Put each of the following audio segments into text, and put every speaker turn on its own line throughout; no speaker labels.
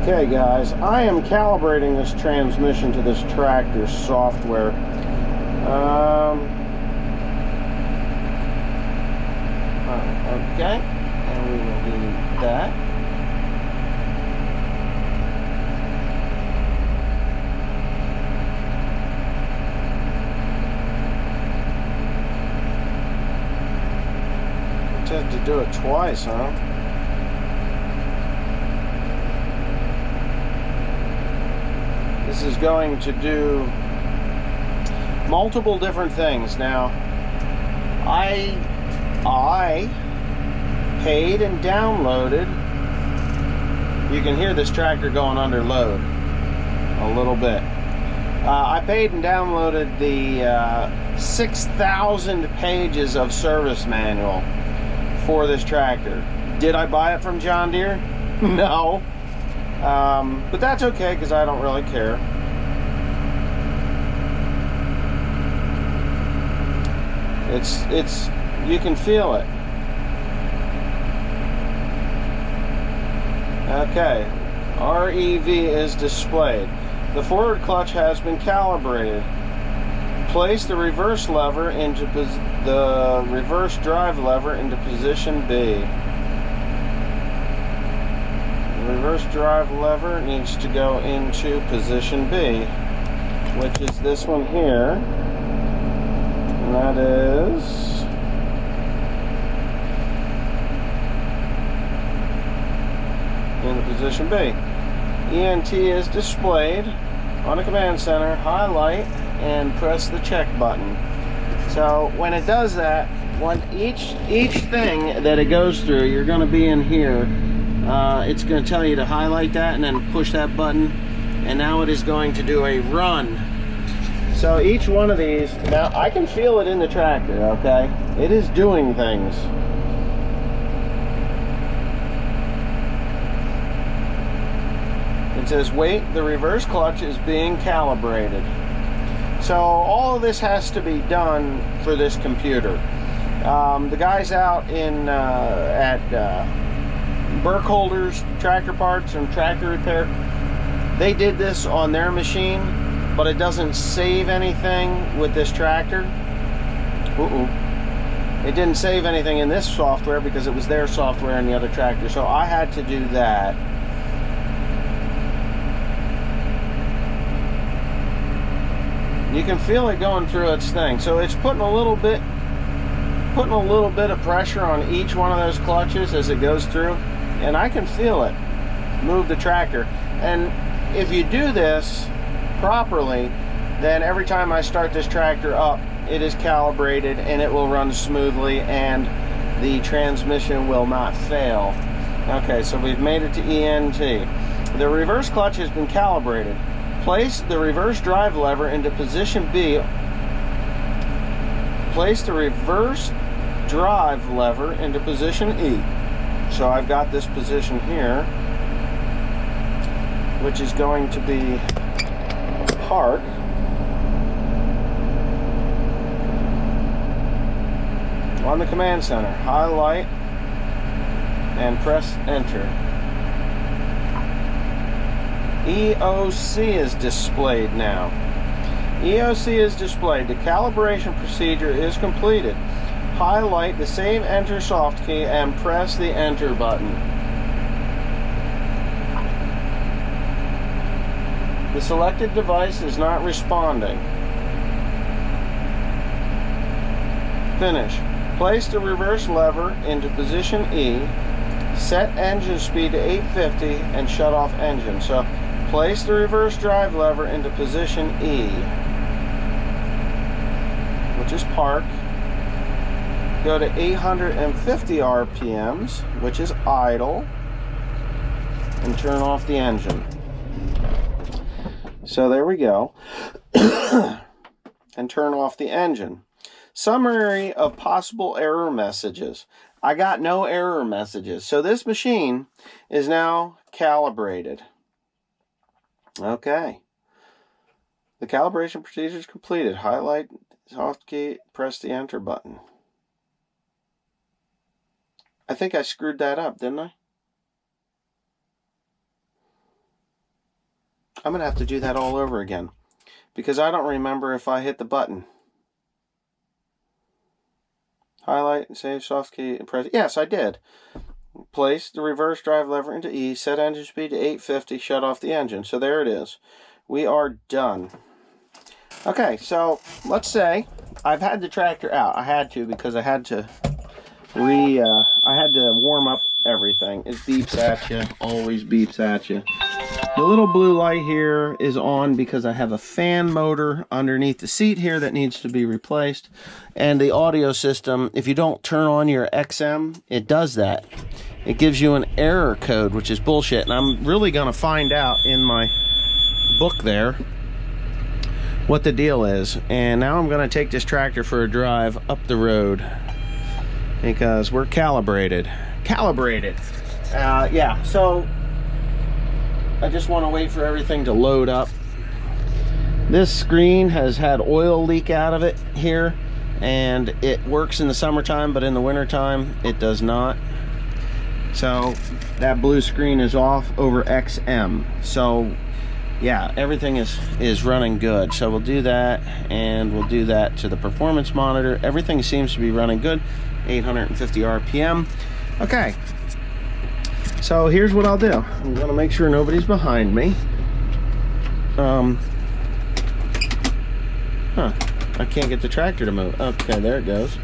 Okay guys, I am calibrating this transmission to this tractor software. Okay, and we will do that. Just had to do it twice, huh? This is going to do multiple different things. Now, I paid and downloaded. You can hear this tractor going under load a little bit. I paid and downloaded the 6,000 pages of service manual for this tractor. Did I buy it from John Deere? No. But that's okay because I don't really care. It's you can feel it. Okay, REV is displayed. The forward clutch has been calibrated. Place the reverse lever into the reverse drive lever into position B. The reverse drive lever needs to go into position B, which is this one here, and that is in position B. ENT is displayed on the command center. Highlight and press the check button. So when it does that, when each thing that it goes through, you're going to be in here. It's going to tell you to highlight that and then push that button, and now it is going to do a run. So each one of these, now I can feel it in the tractor, okay? It is doing things. It says, wait, the reverse clutch is being calibrated. So all of this has to be done for this computer. The guys out in at Burkholder's Tractor Parts and Tractor Repair, they did this on their machine, but it doesn't save anything with this tractor. It didn't save anything in this software because it was their software in the other tractor, so I had to do that. You can feel it going through its thing. So it's putting a little bit of pressure on each one of those clutches as it goes through, and I can feel it move the tractor. And if you do this properly, then every time I start this tractor up, it is calibrated and it will run smoothly and the transmission will not fail. Okay, so we've made it to ENT. The reverse clutch has been calibrated. Place the reverse drive lever into position B. Place the reverse drive lever into position E. So I've got this position here, which is going to be park. On the command center, highlight and press enter. EOC is displayed now. EOC is displayed. The calibration procedure is completed. Highlight the Save Enter soft key and press the enter button. The selected device is not responding. Finish. Place the reverse lever into position E. Set engine speed to 850 and shut off engine. So place the reverse drive lever into position E, which is park. Go to 850 RPMs, which is idle, and turn off the engine. So there we go. And turn off the engine. Summary of possible error messages. I got no error messages. So this machine is now calibrated. Okay. The calibration procedure is completed. Highlight soft key, press the enter button. I think I screwed that up, didn't I? I'm going to have to do that all over again, because I don't remember if I hit the button. Highlight, save, soft key, and press. Yes, I did. Place the reverse drive lever into E, set engine speed to 850, shut off the engine. So there it is. We are done. Okay, so let's say I've had the tractor out. I had to, because I had to warm up everything. It beeps at you, always beeps at you. The little blue light here is on because I have a fan motor underneath the seat here that needs to be replaced. And the audio system, if you don't turn on your XM, it does that. It gives you an error code, which is bullshit. And I'm really going to find out in my book there what the deal is. And now I'm going to take this tractor for a drive up the road, because we're calibrated. Yeah, so I just want to wait for everything to load up. This screen has had oil leak out of it here, and it works in the summertime, but in the wintertime it does not. So that blue screen is off over XM. So yeah, everything is running good. So we'll do that, and we'll do that to the performance monitor. Everything seems to be running good. 850 RPM. Okay, so here's what I'll do. I'm gonna make sure nobody's behind me. I can't get the tractor to move. Okay, there it goes.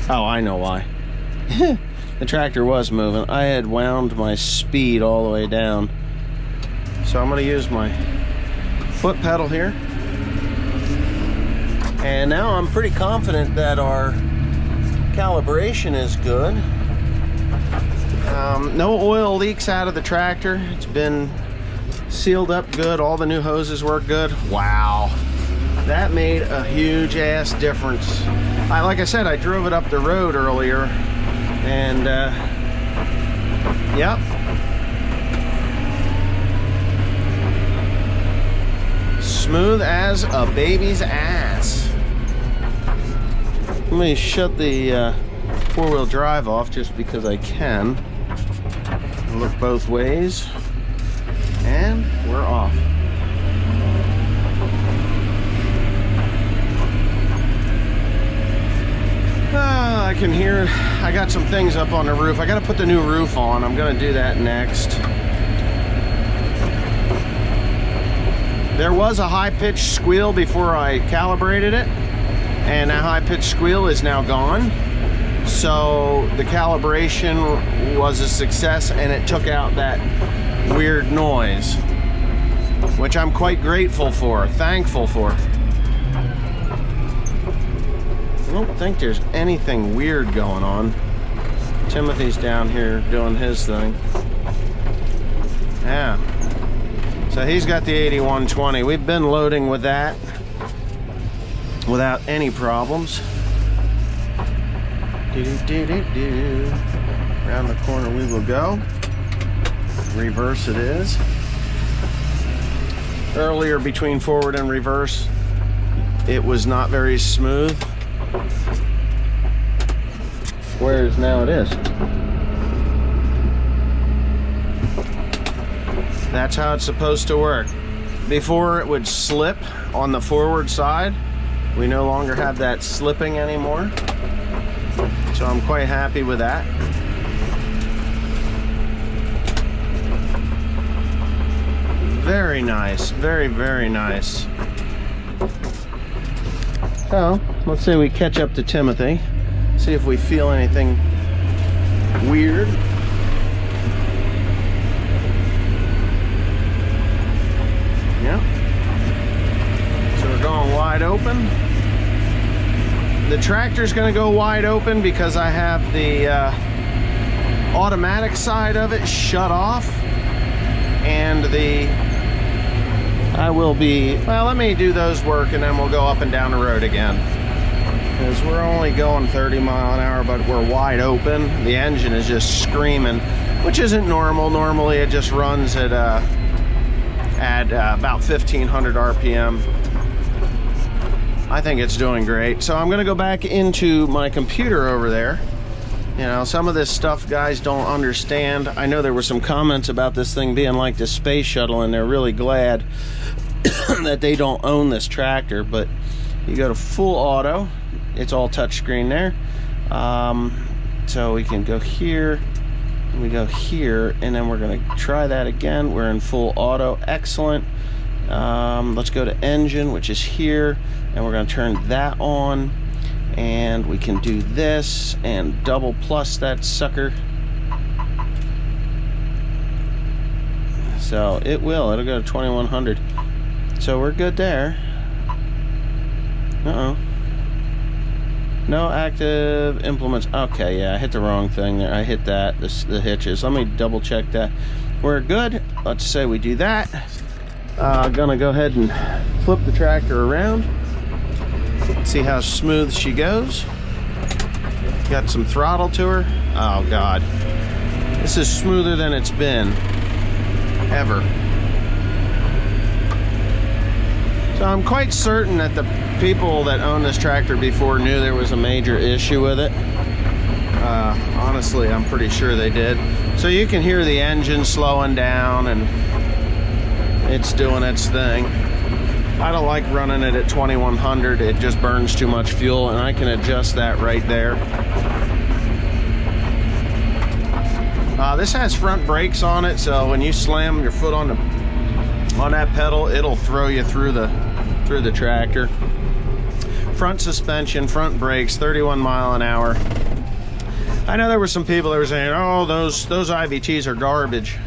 Oh, I know why. The tractor was moving. I had wound my speed all the way down. So I'm gonna use my foot pedal here. And now I'm pretty confident that our calibration is good. No oil leaks out of the tractor. It's been sealed up good. All the new hoses work good. Wow, that made a huge ass difference. Like I said, I drove it up the road earlier, and yep, smooth as a baby's ass. Let me shut the four-wheel drive off just because I can. Look both ways, and we're off. I can hear, I got some things up on the roof. I got to put the new roof on. I'm going to do that next. There was a high-pitched squeal before I calibrated it, and that high-pitched squeal is now gone. So the calibration was a success, and it took out that weird noise, which I'm quite grateful for, thankful for. I don't think there's anything weird going on. Timothy's down here doing his thing. Yeah. So he's got the 8120. We've been loading with that without any problems. Around the corner we will go. Reverse it is. Earlier between forward and reverse, it was not very smooth. Whereas now it is. That's how it's supposed to work. Before it would slip on the forward side. We no longer have that slipping anymore. So I'm quite happy with that. Very nice, very, very nice. So, let's say we catch up to Timothy. See if we feel anything weird. Yeah. So we're going wide open. The tractor's going to go wide open because I have the automatic side of it shut off, and I will be, well, let me do those work and then we'll go up and down the road again, because we're only going 30 mile an hour, but we're wide open. The engine is just screaming, which isn't normal. Normally it just runs at about 1500 RPM. I think it's doing great. So I'm going to go back into my computer over there, You know, some of this stuff guys don't understand. I know there were some comments about this thing being like the space shuttle, and they're really glad that they don't own this tractor. But you go to full auto, it's all touchscreen there. So we can go here, and we go here, and then we're going to try that again. We're in full auto. Excellent. Let's go to engine, which is here, and we're going to turn that on. And we can do this and double plus that sucker. So it'll go to 2100. So we're good there. Uh-oh. No active implements. Okay, yeah, I hit the wrong thing there. I hit that, the hitches. Let me double check that. We're good. Let's say we do that. Gonna go ahead and flip the tractor around. See how smooth she goes. Got some throttle to her. Oh God, this is smoother than it's been ever. So I'm quite certain that the people that owned this tractor before knew there was a major issue with it. Honestly, I'm pretty sure they did. So you can hear the engine slowing down, and it's doing its thing. I don't like running it at 2100. It just burns too much fuel, and I can adjust that right there. This has front brakes on it, so when you slam your foot on that pedal, it'll throw you through the tractor. Front suspension, front brakes, 31 mile an hour. I know there were some people that were saying, "Oh, those IVTs are garbage.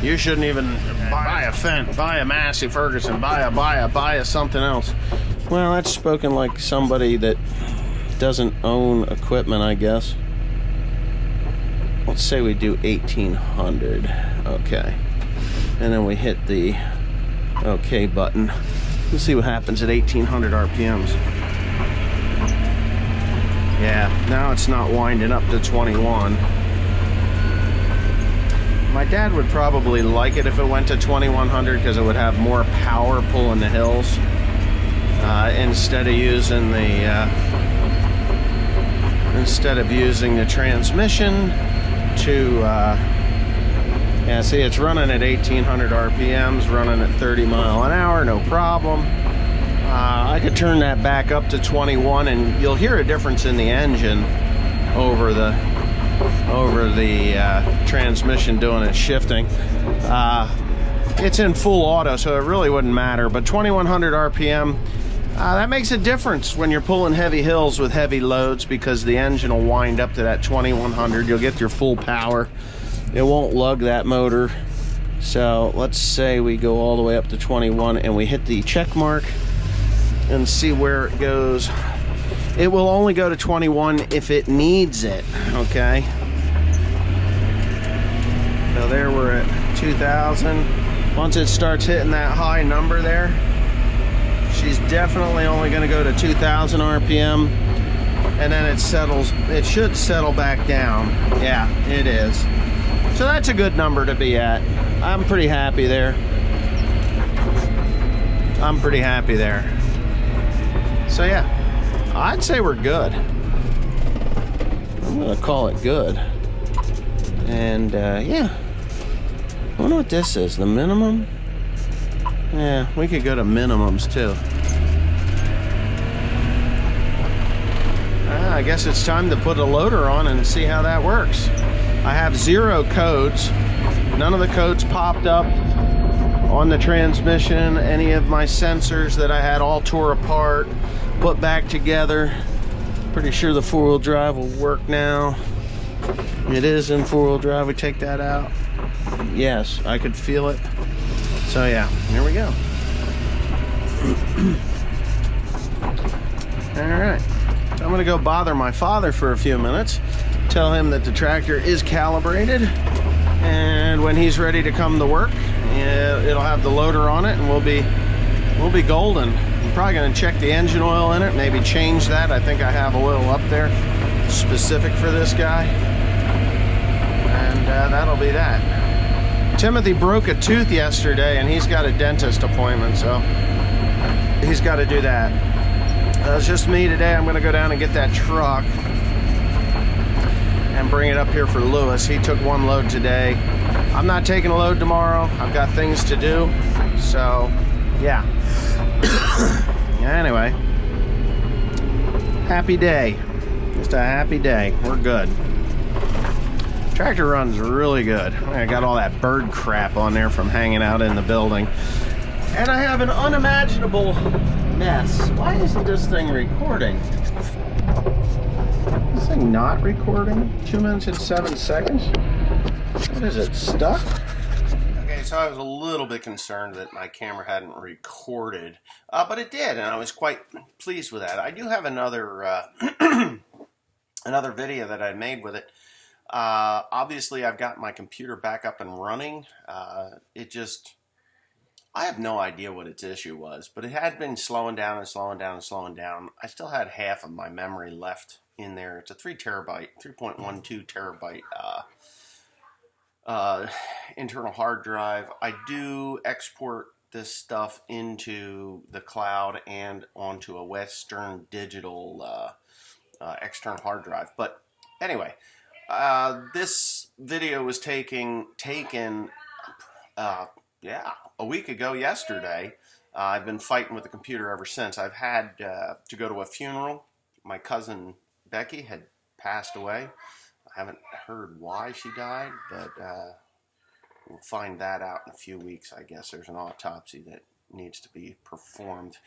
You shouldn't even buy a Fendt, buy a Massey Ferguson, buy a something else." Well, that's spoken like somebody that doesn't own equipment, I guess. Let's say we do 1800. Okay. And then we hit the OK button. Let's see what happens at 1800 RPMs. Yeah, now it's not winding up to 21. My dad would probably like it if it went to 2100 because it would have more power pulling the hills instead of using the transmission to yeah, see, it's running at 1800 RPMs, running at 30 mile an hour, no problem. I could turn that back up to 21, and you'll hear a difference in the engine over the transmission doing its shifting. It's in full auto, so it really wouldn't matter, but 2100 RPM, that makes a difference when you're pulling heavy hills with heavy loads, because the engine will wind up to that 2100. You'll get your full power. It won't lug that motor. So let's say we go all the way up to 21 and we hit the check mark and see where it goes. It will only go to 21 if it needs it, okay? So there we're at 2000. Once it starts hitting that high number there, she's definitely only going to go to 2000 RPM, and then it should settle back down. Yeah, it is. So that's a good number to be at. I'm pretty happy there. I'm pretty happy there. So yeah, I'd say we're good. I'm gonna call it good. And yeah, I wonder what this is, the minimum? Yeah, we could go to minimums too. I guess it's time to put a loader on and see how that works. I have 0 codes. None of the codes popped up on the transmission. Any of my sensors that I had all tore apart, put back together. Pretty sure the 4-wheel drive will work now. It is in 4-wheel drive. We take that out. Yes, I could feel it. So yeah, here we go. All right, so I'm gonna go bother my father for a few minutes. Tell him that the tractor is calibrated, and when he's ready to come to work, it'll have the loader on it, and we'll be golden. I'm probably going to check the engine oil in it, maybe change that. I think I have oil up there specific for this guy, and that'll be that. Timothy broke a tooth yesterday, and he's got a dentist appointment, so he's got to do that. It's just me today. I'm going to go down and get that truck. and bring it up here for Lewis. He took one load today. I'm not taking a load tomorrow. I've got things to do. So, yeah. Anyway, happy day. Just a happy day. We're good. Tractor runs really good. I got all that bird crap on there from hanging out in the building. And I have an unimaginable mess. Why isn't this thing recording? This thing not recording? 2 minutes and 7 seconds? What is it, stuck? Okay, so I was a little bit concerned that my camera hadn't recorded, but it did, and I was quite pleased with that. I do have another another video that I made with it. Obviously, I've got my computer back up and running. I have no idea what its issue was, but it had been slowing down and slowing down and slowing down. I still had half of my memory left in there. It's a 3.12 terabyte internal hard drive. I do export this stuff into the cloud and onto a Western Digital external hard drive. But anyway, this video was taken a week ago yesterday. I've been fighting with the computer ever since. I've had to go to a funeral. My cousin Becky had passed away. I haven't heard why she died, but we'll find that out in a few weeks, I guess. There's an autopsy that needs to be performed.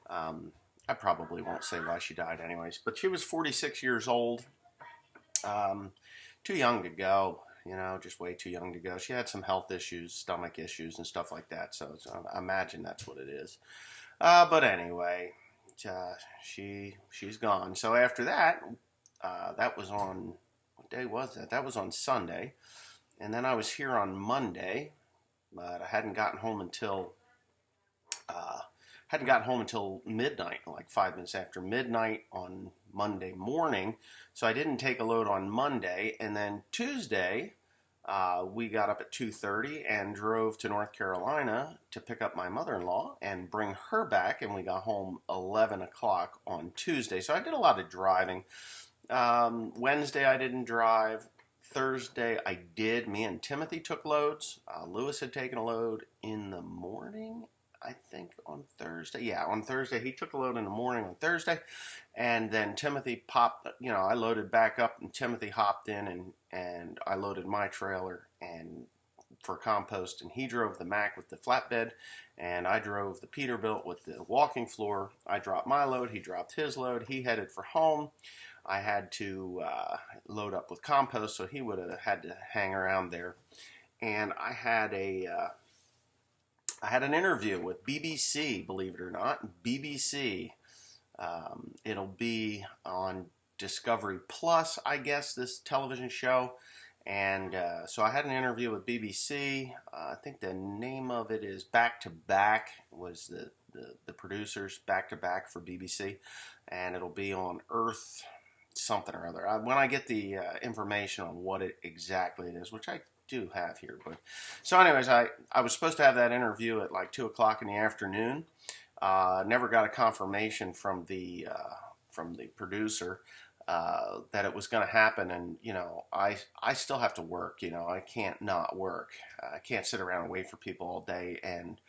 I probably won't say why she died anyways, but she was 46 years old. Too young to go. You know, just way too young to go. She had some health issues, stomach issues, and stuff like that. So I imagine that's what it is. But anyway, she's gone. So after that, that was on, what day was that? That was on Sunday. And then I was here on Monday, but I hadn't gotten home until midnight, like 5 minutes after midnight on Monday morning. So I didn't take a load on Monday, and then Tuesday we got up at 2:30 and drove to North Carolina to pick up my mother-in-law and bring her back, and we got home 11 o'clock on Tuesday. So I did a lot of driving. Wednesday I didn't drive. Thursday I did. Me and Timothy took loads. Lewis had taken a load in the morning, I think, on Thursday. Yeah, on Thursday. He took a load in the morning on Thursday. And then Timothy popped, you know, I loaded back up and Timothy hopped in and I loaded my trailer and for compost, and he drove the Mack with the flatbed and I drove the Peterbilt with the walking floor. I dropped my load. He dropped his load. He headed for home. I had to load up with compost, so he would have had to hang around there. And I had an interview with BBC, believe it or not. BBC. It'll be on Discovery Plus, I guess, this television show. And so I had an interview with BBC. I think the name of it is Back to Back, was the producers, Back to Back for BBC. And it'll be on Earth something or other. When I get the information on what it exactly is, which I do have here. But so anyways, I was supposed to have that interview at like 2 o'clock in the afternoon. Never got a confirmation from the producer that it was going to happen, and you know, I still have to work. You know, I can't not work. I can't sit around and wait for people all day and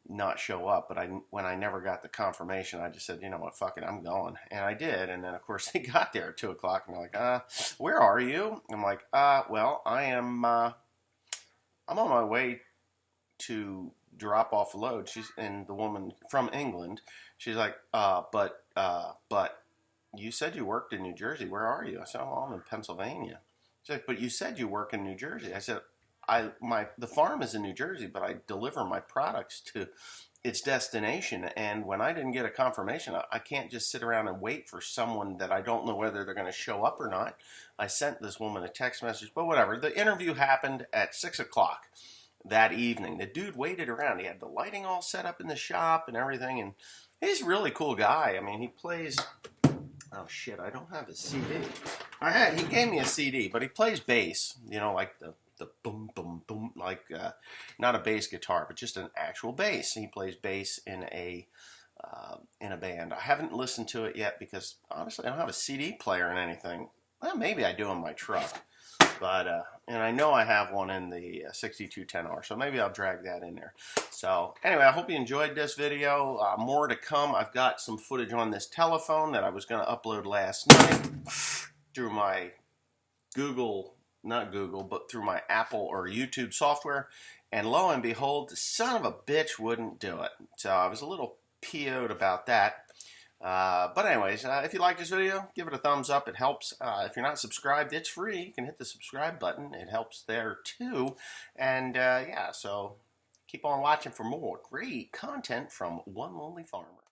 not show up. But when I never got the confirmation, I just said, you know what, fuck it, I'm going, and I did. And then of course they got there at 2 o'clock, and they're like, where are you? I'm like, well, I'm on my way to drop off a load. And the woman from England, she's like, but you said you worked in New Jersey. Where are you? I said, oh, I'm in Pennsylvania. She's like, but you said you work in New Jersey. I said, the farm is in New Jersey, but I deliver my products to its destination. And when I didn't get a confirmation, I can't just sit around and wait for someone that I don't know whether they're going to show up or not. I sent this woman a text message, but whatever. The interview happened at 6 o'clock that evening. The dude waited around. He had the lighting all set up in the shop and everything, and he's a really cool guy. I mean, he plays... Oh shit, I don't have a CD. He gave me a CD, but he plays bass, you know, like the boom, boom, boom, like not a bass guitar, but just an actual bass. He plays bass in a band. I haven't listened to it yet because honestly, I don't have a CD player and anything. Well, maybe I do in my truck. But, and I know I have one in the 6210R, so maybe I'll drag that in there. So, anyway, I hope you enjoyed this video. More to come. I've got some footage on this telephone that I was going to upload last night through my not Google, but through my Apple or YouTube software. And lo and behold, the son of a bitch wouldn't do it. So I was a little PO'd about that. But anyways, if you like this video, give it a thumbs up. It helps. If you're not subscribed, it's free. You can hit the subscribe button. It helps there too. And yeah, so keep on watching for more great content from One Lonely Farmer.